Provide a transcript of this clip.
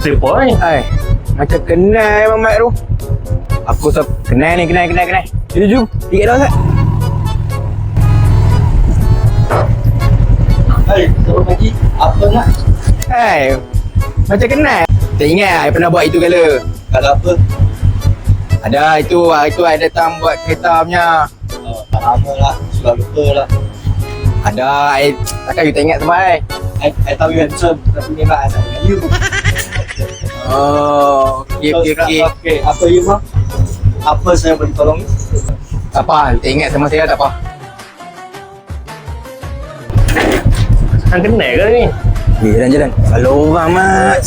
Siapa ni? Macam kenal Abang Mat tu. Aku kenal ni, kenal. Jom. Tiket dah, Ustaz. Selamat pagi. Apa nak? Macam kenal. Tak ingat I pernah buat itu kala. Kalau apa? Ada itu I datang buat kereta punya. Tak lama lah. Sudah lupa lah. Ada, takkan you tak ingat sama I. I tahu you handsome. Tapi memang I tak dengan you. Okey. Apa you mah? Apa saya boleh tolong you? Tak apa, you tak ingat sama saya tak apa. Hang kenal ke ni? Jalan. Kalau orang Mat.